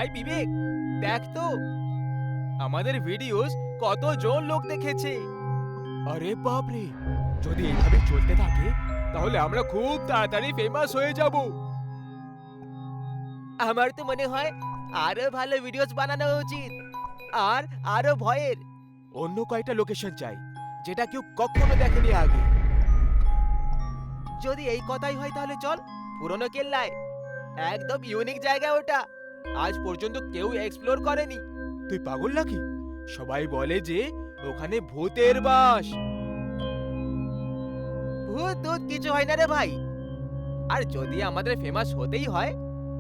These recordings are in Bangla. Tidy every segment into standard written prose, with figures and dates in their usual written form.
ভাই বিবেক, দেখ তো আমাদের ভিডিওস কতজন লোক দেখেছে। আরে বাপরে, যদি এইভাবে চলতে থাকে তাহলে আমরা খুব তাড়াতাড়ি ফেমাস হয়ে যাব। আমার তো মনে হয় আরো ভালো ভিডিওস বানানো উচিত, আর আরো ভয়ের। অন্য কয়েকটা লোকেশন চাই যেটা কেউ কখনো দেখেনি আগে। যদি এই কথাই হয় তাহলে চল পুরনো কেল্লায়। একদম ইউনিক জায়গা ওটা, আজ পর্যন্ত কেউ এক্সপ্লোর করেনি। তুই পাগল নাকি? সবাই বলে যে ওখানে ভূতের বাস। ভূত টুত কিছু হয় না রে ভাই। আর যদি আমাদের ফেমাস হতেই হয়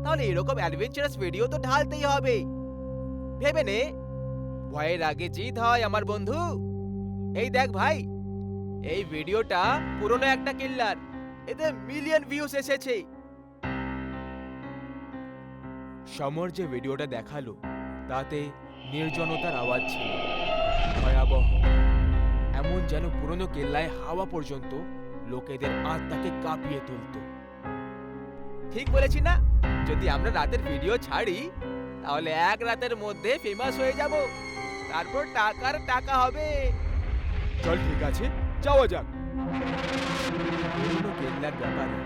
তাহলে এরকম অ্যাডভেঞ্চারাস ভিডিও তো ঢালতেই হবে। ভেবে নে, ভয়ের আগে জিত হয় আমার বন্ধু। এই দেখ ভাই, এই ভিডিওটা পুরনো একটা কিল্লার, এতে মিলিয়ন ভিউজ এসেছে। সমর যে ভিডিওটা দেখালো তাতে নির্জনতার আওয়াজ ছিল ভয়াবহ, এমন যেন পুরনো কেল্লায় হাওয়া পর্যন্ত লোকেদের আত্মাকে কাঁপিয়ে তুলত। ঠিক বলেছি না? যদি আমরা রাতের ভিডিও ছাড়ি তাহলে এক রাতের মধ্যে ফেমাস হয়ে যাব, তারপর টাকার টাকা হবে। চল ঠিক আছে, যাওয়া যাক। পুরনো কেল্লার ব্যাপারে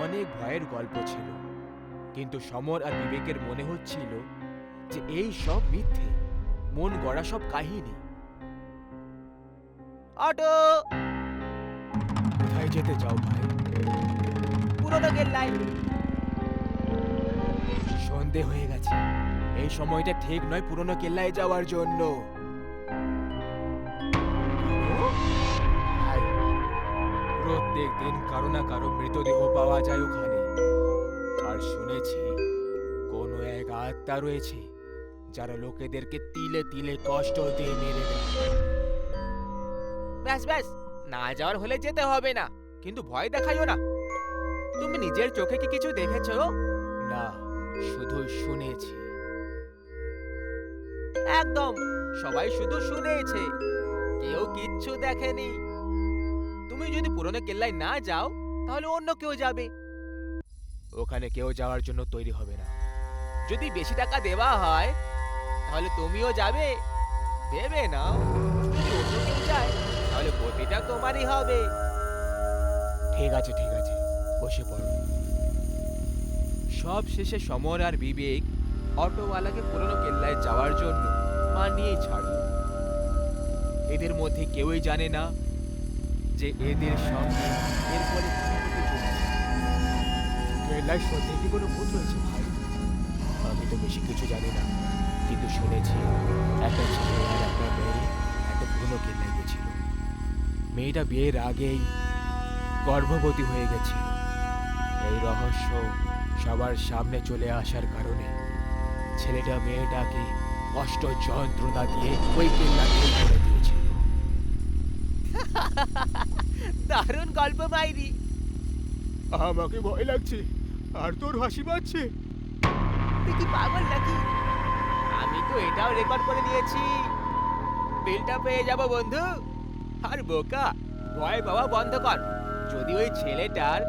অনেক ভয়ের গল্প ছিল, কিন্তু সমর আর বিবেকের মনে হচ্ছিল যে এই সব মিথ্যে, মন গড়া সব কাহিনী। অটো! কোথায় যেতে চাও ভাই? পুরনো কেল্লায়। সন্ধে হয়ে গেছে, এই সময়টা ঠিক নয় পুরনো কেল্লায় যাওয়ার জন্য। ভাই, প্রত্যেক দিন কারো না কারো মৃতদেহ পাওয়া যায় ওখানে, আর শুনেছি কোনো এক আত্মা রয়েছে যারা লোকেদেরকে তিলে তিলে কষ্ট দিয়ে মেরে দেয়। ব্যাস ব্যাস, না যাওয়ার হলে যেতে হবে না, কিন্তু ভয় দেখাইও না। তুমি নিজের চোখে কি কিছু দেখেছো? না, শুধু শুনেছি। একদম, সবাই শুধু শুনেছে, কেউ কিচ্ছু দেখেনি। তুমি যদি পুরনো কেল্লায় না যাও তাহলে অন্য কেউ যাবে। ওখানে কেউ যাওয়ার জন্য তৈরি হবে না। যদি বেশি টাকা দেওয়া হয় তাহলে তুমিও যাবে। ভেবে নাও, যদি অন্য কেউ যায় তাহলে গতিটা তোমারই হবে। ঠিক আছে ঠিক আছে, বসে পড়ো। সব শেষে সমর আর বিবেক অটোওয়ালাকে পুরনো কেল্লায় যাওয়ার জন্য মানিয়ে ছাড়ল। এদের মধ্যে কেউই জানে না যে এদের সঙ্গে এরপরে কি হতে চলেছে। কেল্লায় সত্যি কি কোনো ভূত রয়েছে ভাই? আমি তো বেশি কিছু জানি না, কিন্তু শুনেছি একটা ছেলে আর একটা মেয়ে একটা পুরনো কেল্লায় গেছিল। মেয়েটা বিয়ের আগেই গর্ভবতী হয়ে গেছিল। এই রহস্য সবার সামনে চলে আসার কারণে ছেলেটা মেয়েটাকে কষ্ট যন্ত্রণা দিয়ে ওই কেল্লাকে করে দিয়েছিল। দারুণ গল্প মাইরি। আমাকে ভয় লাগছে, আর তোর হাসি পাচ্ছে। তুই কি পাগল নাকি? আমি তো এটাও রেকর্ড করে নিয়েছি, বিলটা পেয়ে যাব বন্ধু। আর বোকা, ভয় পাওয়া বন্ধ কর। যদি ওই ছেলেটার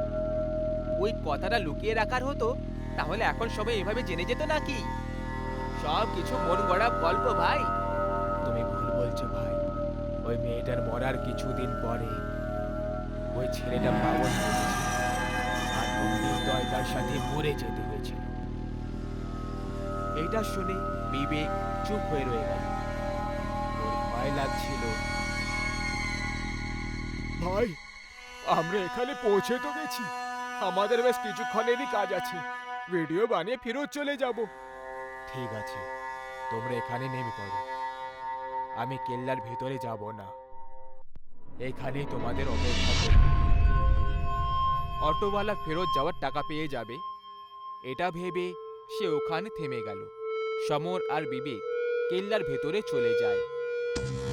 ওই কথাটা লুকিয়ে রাখার হতো তাহলে এখন সবাই এভাবে জেনে যেত নাকি? সব কিছু মন গড়া গল্প ভাই। তুমি ভুল বলছো ভাই। ওই মেয়েটার মরার কিছুদিন পরে ওই ছেলেটা পাগল হয়ে গেছিল, আর ওর নির্দয়তার সাথে মরে যেতে হয়েছিল। এটা শুনে বিবেক চুপ হয়ে রয়ে গেল। ওর ভয় লাগছিল। ভাই, আমরা এখানে পৌঁছে তো গেছি, আমাদের বেশ কিছুক্ষণেরই কাজ আছে। ভিডিও বানিয়ে ফেরত চলে যাব। ঠিক আছে, তোমরা এখানে নেমে পড়ো। আমি কেল্লার ভেতরে যাব না, এখানেই তোমাদের অপেক্ষা করব। অটোওয়ালা ফেরত যাওয়ার টাকা পেয়ে যাবে, এটা ভেবে সে ওখানে থেমে গেল। সমর আর বিবেক কেল্লার ভেতরে চলে যায়।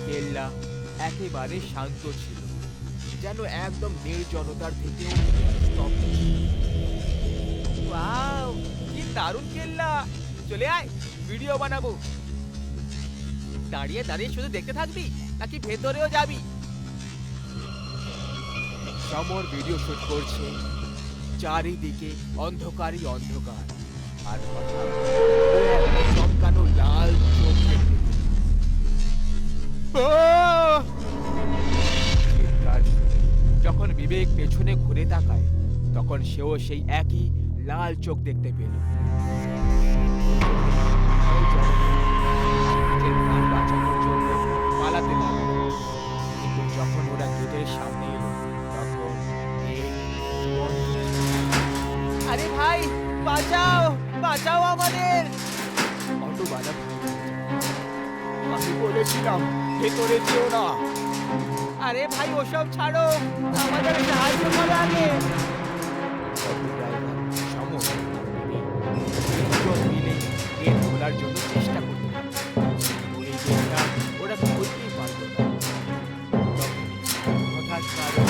কেল্লা একেবারে শান্ত ছিল, যেন একদম নির্জনতার থেকেও স্তব্ধ ছিল। ওয়াও, কি দারুণ কেল্লা! চলে আয়, ভিডিও বানাবো। দাঁড়িয়ে দাঁড়িয়ে শুধু দেখতে থাকবি নাকি ভেতরেও যাবি? সমর ভিডিও শুট করছে, চারিদিকে অন্ধকারই অন্ধকার। আর হঠাৎ ও একটা চমকানো লাল চোখ দেখতে পেল। চিৎকার শুনে যখন বিবেক পেছনে ঘুরে তাকায়, তখন সেও সেই একই লাল চোখ দেখতে পেল। নিজের প্রাণ বাঁচানোর জন্য পালাতে লাগলো, কিন্তু যখন ওরা গেটের সামনে এলো তখন গেট বন্ধ ছিল। আরে ভাই, বাঁচাও, বাঁচাও আমাদের! অটোওয়ালা আমি বলেছিলাম ভেতরে যেও না। আরে ভাই, ওসব ছাড়ো, আমাদের সাহায্য করো আগে। অটো ড্রাইভার সমর দুজন মিলে গেট খোলার জন্য চেষ্টা করতে লাগলো। এই গেটটা ওরা খুলতেই পারল না। তখনই হঠাৎ কারো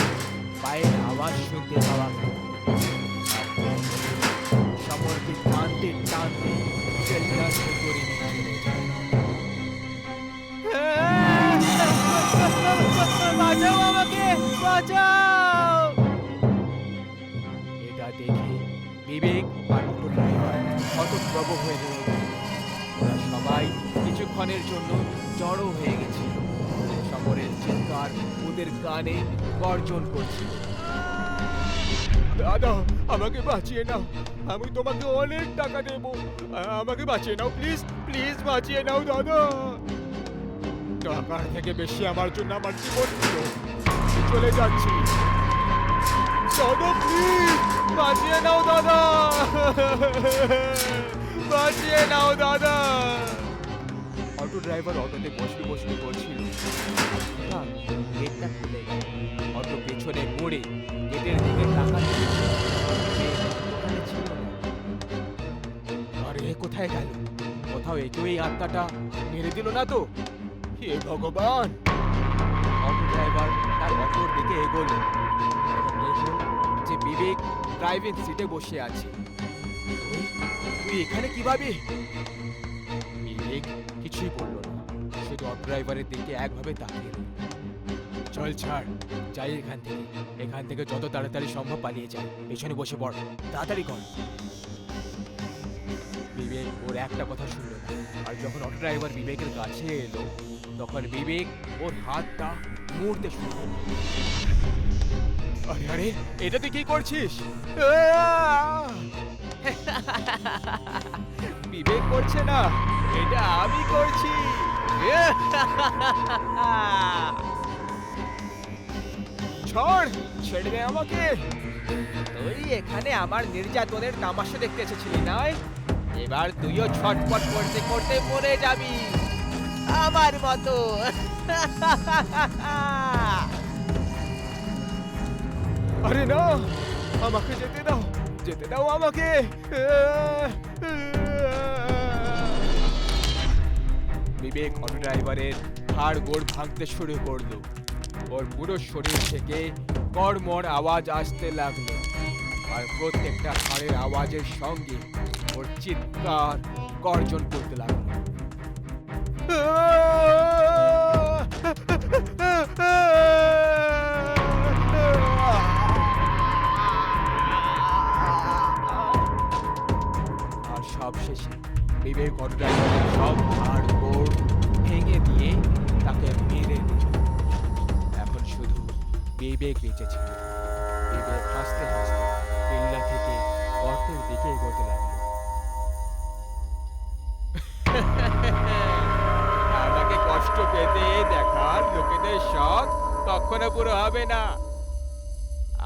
পায়ের আওয়াজ শুনতে পাওয়া গেল। সমরকে টানতে টানতে কেল্লার ভেতরে নিয়ে চলে যায়। বাঁচাও আমাকে, বাঁচাও! এটা দেখে বিবেক আর অটো ড্রাইভার হতভম্ব হয়ে রয়ে গেল। ওরা সবাই কিছুক্ষণের জন্য জড়ো হয়ে গেছিল। সমরের চিৎকার ওদের কানে গর্জন করছিল। দাদা, আমাকে বাঁচিয়ে নাও, আমি তোমাকে অনেক টাকা দেব, আমাকে বাঁচিয়ে নাও, প্লিজ প্লিজ বাঁচিয়ে নাও দাদা। টাকার থেকে বেশি আমার জন্য আমার জীবন ছিল, চলে যাচ্ছি। দাদা প্লিজ বাঁচিয়ে নাও দাদা, বাঁচিয়ে নাও দাদা। অটো ড্রাইভার অটোতে বসবি বসবি করছিল। গেটটা খুলে গেল। অটো পেছনে পড়ে গেটের দিকে তাকাতে ওখানে ছিল না। আরে কোথায় গেল? কোথাও একেও এই আত্মাটা মেরে দিল না তো? হে ভগবান! অটো ড্রাইভার তার অটোর দিকে এগোল এবং দেখল যে বিবেক ড্রাইভিং সিটে বসে আছে। তুই এখানে কিভাবে? বিবেক কিছুই বলল না, শুধু অটো ড্রাইভারের দিকে একভাবে তাকিয়ে রইল। চল ছাড়, যাই এখান থেকে যত তাড়াতাড়ি সম্ভব পালিয়ে যায়। পেছনে বসে পড়, তাড়াতাড়ি কর। বিবেক ওর একটা কথা শুনল না, আর যখন অটো ড্রাইভার বিবেকের কাছে এলো তখন বিবেক ওর হাতটা মুড়তে শুরু করল। আরে আরে, এটা তুই কি করছিস? বিবেক করছে না, এটা আমি করছি। ছাড়, ছেড়ে দে আমাকে। তুই এখানে আমার নির্যাতনের তামাশা দেখতে এসেছিলি না? এবার তুইও ছটপট করতে করতে মরে যাবি আমার মতো। আরে না, আমাকে যেতে দাও, যেতে দাও আমাকে। বিবেক অটো ড্রাইভারের হাড় গোড় ভাঙতে শুরু করলো। ওর পুরো শরীর থেকে কড়মড় আওয়াজ আসতে লাগলো, আর প্রত্যেকটা হাড়ের আওয়াজের সঙ্গে ওর চিৎকার গর্জন করতে লাগলো। আর সবশেষে বিবেক অটো ড্রাইভারের সব হাড় গোড় ভেঙে দিয়ে তাকে মেরে দিল। এখন শুধু বিবেক বেঁচে ছিল। বিবেক হাসতে হাসতে কেল্লা থেকে গর্তের দিকে এগোতে লাগলো। আমাকে কষ্ট পেতে দেখার লোকেদের শখ কখনো পুরো হবে না।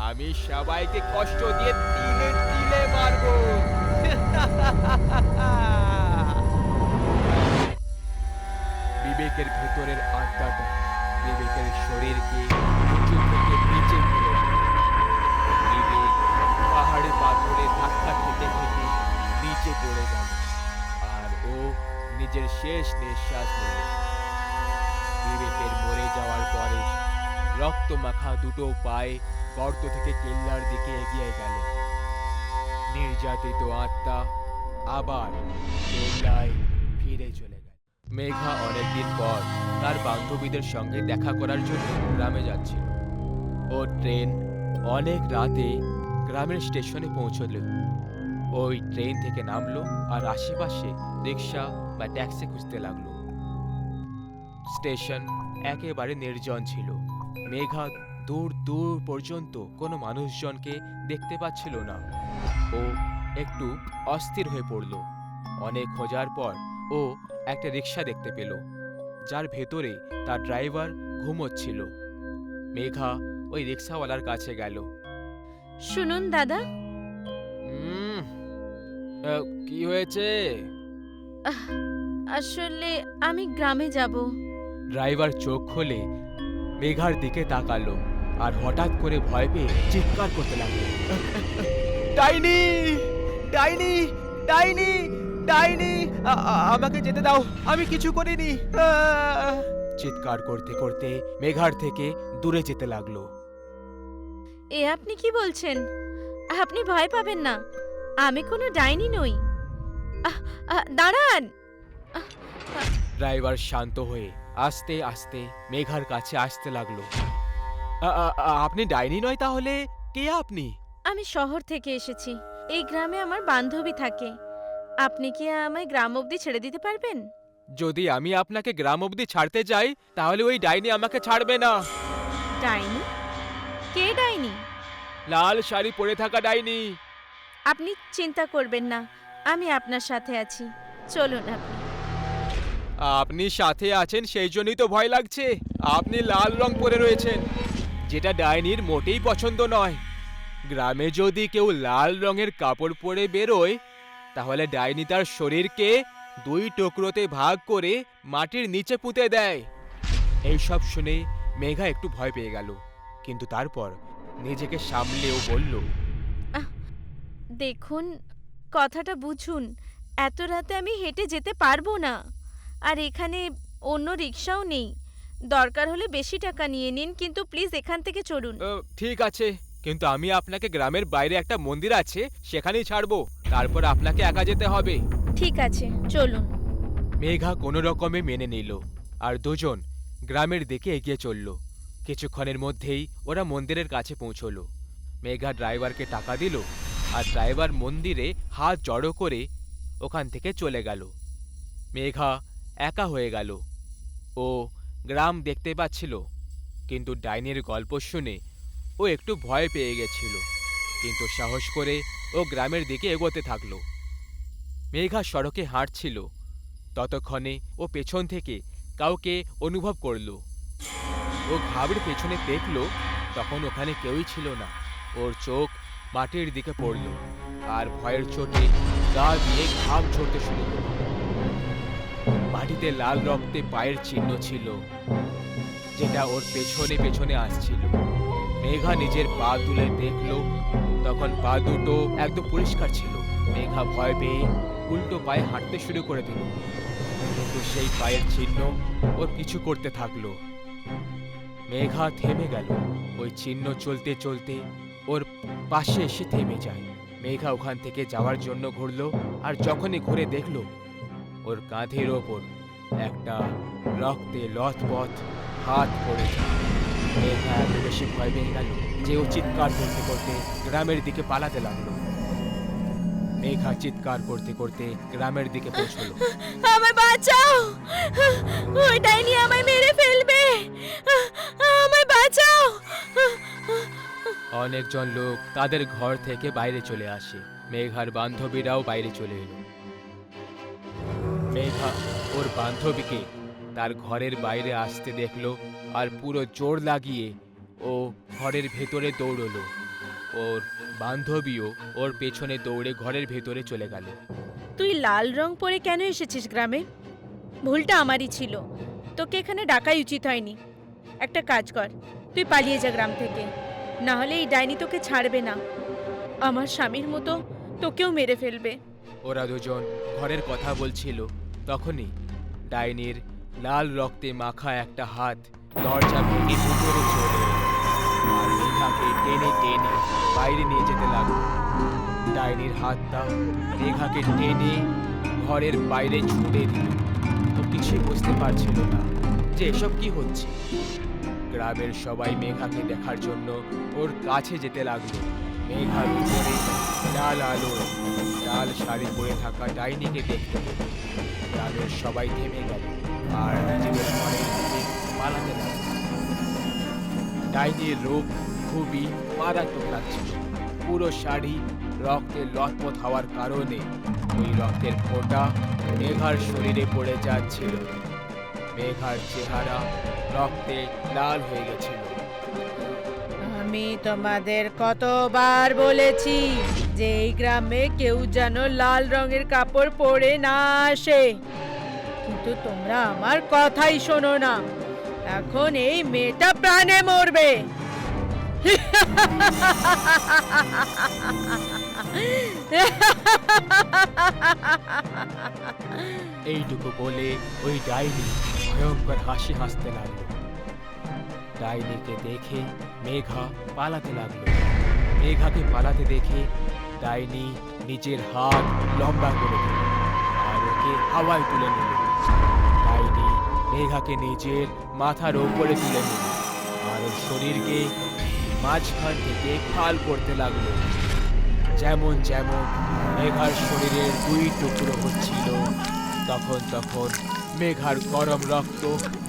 আমি সবাইকে কষ্ট দিয়ে তিলে তিলে মারবো। বিবেকের ভেতরের আত্মাটা বিবেকের শরীরকে উঁচু থেকে নিচে ফেলে দিল। বিবেক পাহাড়ে পাথরে ধাক্কা খেতে খেতে নিচে পড়ে গেল, আর ও নিজের শেষ নিঃশ্বাস নিল। বিবেকের মরে যাওয়ার পরে রক্ত মাখা দুটো পায়ে গর্ত থেকে কেল্লার দিকে এগিয়ে গেল। নির্যাতিত আত্মা আবার কেল্লায় ফিরে চলে গেল। মেঘা অনেকদিন পর তার বান্ধবীদের সঙ্গে দেখা করার জন্য গ্রামে যাচ্ছিল। ও ট্রেন অনেক রাতে গ্রামের স্টেশনে পৌঁছল। ওই ট্রেন থেকে নামলো আর আশেপাশে রিক্সা বা ট্যাক্সি খুঁজতে লাগলো। স্টেশন একেবারে নির্জন ছিল। মেঘা দূর দূর পর্যন্ত কোনো মানুষজনকে দেখতে পাচ্ছিল না। ও একটু অস্থির হয়ে পড়ল। অনেক খোঁজার পর ও একটা রিক্সা দেখতে পেল, যার ভেতরে তার ড্রাইভার ঘুমোচ্ছিল। মেঘা ওই রিক্সাওয়ালার কাছে গেল। শুনুন দাদা, "উম, কি হয়েছে?" আহ, আসলে আমি গ্রামে যাব। ড্রাইভার চোখ খুলে মেঘার দিকে তাকালো আর হঠাৎ করে ভয় পেয়ে চিৎকার করতে লাগলো, ডাইনি, ডাইনি, ডাইনি, ডাইনি, আমাকে যেতে দাও, আমি কিছু করিনি। চিৎকার করতে করতে মেঘার থেকে দূরে যেতে লাগলো। এ আপনি কি বলছেন? আপনি ভয় পাবেন না, আমি কোনো ডাইনি নই। আহ, দাঁড়ান। আহ, আহ, ড্রাইভার শান্ত হয়ে আস্তে আস্তে মেঘার কাছে আসতে লাগলো। আপনি ডাইনি নয় তাহলে কে আপনি? আমি শহর থেকে এসেছি। এই গ্রামে আমার বান্ধবী থাকে। আপনি কি আমায় গ্রাম অবধি ছেড়ে দিতে পারবেন? যদি আমি আপনাকে গ্রাম অবধি ছাড়তে যাই তাহলে ওই ডাইনি আমাকে ছাড়বে না। ডাইনি? কে ডাইনি? লাল শাড়ি পরে থাকা ডাইনি। আপনি চিন্তা করবেন না, আমি আপনার সাথে আছি। চলুন আপনি। আপনি সাথে আছেন সেই জন্যই তো ভয় লাগছে। আপনি লাল রং পরে রয়েছেন, যেটা ডাইনির মোটেই পছন্দ নয়। গ্রামে যদি কেউ লাল রঙের কাপড় পরে বেরোয় তাহলে ডাইনি তার শরীরকে দুই টুকরোতে ভাগ করে মাটির নিচে পুঁতে দেয়। এইসব শুনে মেঘা একটু ভয় পেয়ে গেল, কিন্তু তারপর নিজেকে সামলেও বলল, দেখুন, কথাটা বুঝুন। এত রাতে আমি হেঁটে যেতে পারবো না। আর এখানে অন্য রিক্সাও নেই। দরকার হলে বেশি টাকা নিয়ে নিন, কিন্তু প্লিজ এখান থেকে চলুন। ঠিক আছে, কিন্তু আমি আপনাকে গ্রামের বাইরে একটা মন্দির আছে সেখানেই ছাড়বো, তারপর আপনাকে একা যেতে হবে। ঠিক আছে, চলুন। মেঘা কোনো রকমে মেনে নিল আর দুজন গ্রামের দিকে এগিয়ে চলল। কিছুক্ষণের মধ্যেই ওরা মন্দিরের কাছে পৌঁছলো। মেঘা ড্রাইভারকে টাকা দিল আর ড্রাইভার মন্দিরে হাত জড়ো করে ওখান থেকে চলে গেল। মেঘা একা হয়ে গেল। ও গ্রাম দেখতে পাচ্ছিল, কিন্তু ডাইনির গল্প শুনে ও একটু ভয় পেয়ে গেছিল, কিন্তু সাহস করে ও গ্রামের দিকে এগোতে থাকলো। মেঘা সড়কে হাঁটছিল, ততক্ষণে ও পেছন থেকে কাউকে অনুভব করলো। ও ঘাবড়ে পেছনে দেখলো, তখন ওখানে কেউই ছিল না। ওর চোখ মাটির দিকে পড়ল আর ভয়ের চোটে গা দিয়ে ঘাম ঝরতে শুরু হলো। মাটিতে লাল রক্তে পায়ের চিহ্ন ছিল, যেটা ওর পেছনে পেছনে আসছিল। মেঘা নিজের পা তুলে দেখলো, তখন পা দুটো একদম পরিষ্কার ছিল। মেঘা ভয় পেয়ে উল্টো পায়ে হাঁটতে শুরু করে দিল, কিন্তু সেই পায়ের চিহ্ন ওর কিছু করতে থাকলো। মেঘা থেমে গেল। ওই চিহ্ন চলতে চলতে ওর পাশে এসে থেমে যায়। মেঘা ওখান থেকে যাওয়ার জন্য ঘুরলো, আর যখনই ঘুরে দেখলো ওর কাঁধের ওপর একটা রক্তে লথপথ হাত পড়ে যায়। মেঘা এত বেশি ভয় পেয়ে গেল যে ও চিৎকার করতে করতে গ্রামের দিকে পালাতে লাগলো। মেঘা চিৎকার করতে করতে গ্রামের দিকে পৌঁছলো। আমায় বাঁচাও! ওই ডাইনি আমায় মেরে ফেলবে! আমায় বাঁচাও! অনেকজন লোক তাদের ঘর থেকে বাইরে চলে আসে। মেঘার বান্ধবীরাও বাইরে চলে এলো। মেঘা ওর বান্ধবীকে তার ঘরের বাইরে আসতে দেখলো আর পুরো জোর লাগিয়ে ও ঘরের ভেতরে দৌড়লো। ওর বান্ধবীও ওর পেছনে দৌড়ে ঘরের ভেতরে চলে গেল। তুই লাল রং পরে কেন এসেছিস গ্রামে? ভুলটা আমারই ছিল, তোকে এখানে ডাকাই উচিত হয়নি। একটা কাজ কর, তুই পালিয়ে যা গ্রাম থেকে, না হলে এই ডাইনি তোকে ছাড়বে না। আমার স্বামীর মতো তোকেও মেরে ফেলবে। ওরা দুজন ঘরের কথা বলছিল, তখনই ডাইনির লাল রক্তে মাখা একটা হাত দরজা ভেঙে ভিতরে চলে এলো আর মেঘাকে টেনে টেনে বাইরে নিয়ে যেতে লাগলো। ডাইনির হাতটা মেঘাকে টেনে ঘরের বাইরে ছুটে দিল। ও কিছুই বুঝতে পারছিল না যে এসব কি হচ্ছে। গ্রামের সবাই মেঘাকে দেখার জন্য ওর কাছে যেতে লাগলো। মেঘার উপরে লাল আলো লাল শাড়ি পরে থাকা ডাইনিকে দেখতে পেল। গ্রামের সবাই থেমে গেল আর নিজেদের ঘরের দিকে পালাতে লাগলো। ডাইনির রূপ খুবই মারাত্মক লাগছিল। পুরো শাড়ি রক্তে লথপথ হওয়ার কারণে ওই রক্তের ফোঁটা মেঘার শরীরে পড়ে যাচ্ছিল। মেঘার চেহারা রক্তে লাল হয়ে গেছিল। আমি তোমাদের কতবার বলেছি যে এই গ্রামে কেউ যেন লাল রঙের কাপড় পরে না আসে, কিন্তু তোমরা আমার কথাই শোনো না। এখন এই মেয়েটা প্রাণে মরবে। এইটুকু বলে ওই ডাইনি ভয়ঙ্কর হাসি হাসতে লাগলো। ডাইনিকে দেখে মেঘা পালাতে লাগলো। মেঘাকে পালাতে দেখে ডাইনি নিজের হাত লম্বা করে দিল আর ওকে হাওয়ায় তুলে নিল। ডাইনি মেঘাকে নিজের মাথার ওপরে তুলে নিল আর ওর শরীরকে মাঝখান থেকে ফাল করতে লাগলো। যেমন যেমন মেঘার শরীরের দুই টুকরো হচ্ছিল, তখন তখন মেঘার গরম রক্ত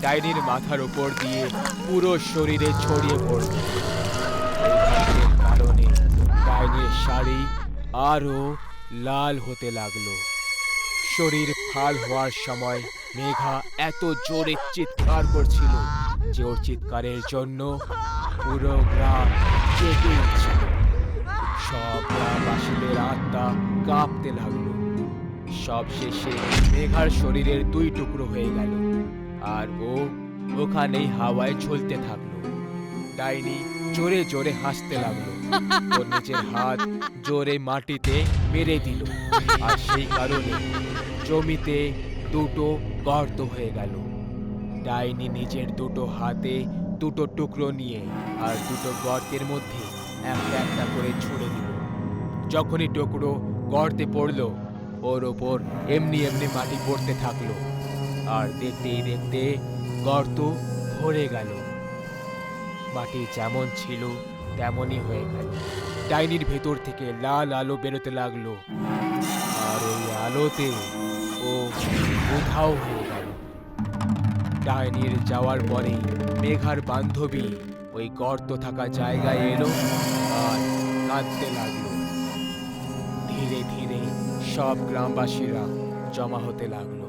ডাইনির মাথার উপর দিয়ে পুরো শরীরে ছড়িয়ে পড়ল। এই রক্তের কারণে ডাইনির শাড়ি আরো লাল হতে লাগলো। শরীর ফাল হওয়ার সময় মেঘা এত জোরে চিৎকার করছিল যে ওর চিৎকারের জন্য পুরো গ্রাম জেগে উঠছিল। সব গ্রামবাসীদের আত্মা কাঁপতে লাগলো। সব শেষে মেঘার শরীরের দুই টুকরো হয়ে গেল আর ও ওখানেই হাওয়ায় ঝুলতে থাকলো। ডাইনি জোরে জোরে হাসতে লাগলো। ওর নিজের হাত জোরে মাটিতে মেরে দিল আর সেই কারণে জমিতে দুটো গর্ত হয়ে গেল। ডাইনি নিজের দুটো হাতে দুটো টুকরো নিয়ে আর দুটো গর্তের মধ্যে একটা একটা করে ছুঁড়ে দিল। যখনই টুকরো গর্তে পড়লো ওর ওপর এমনি এমনি মাটি পড়তে থাকলো আর দেখতেই দেখতে গর্ত ভরে গেল। মাটি যেমন ছিল তেমনই হয়ে গেল। ডাইনির ভেতর থেকে লাল আলো বেরোতে লাগলো আর ওই আলোতে ও উধাও হয়ে গেল। ডাইনির যাওয়ার পরে মেঘার বান্ধবী ওই গর্ত থাকা জায়গায় এলো আর কাঁদতে লাগলো। ধীরে ধীরে সব গ্রামবাসীরা জমা হতে লাগলো।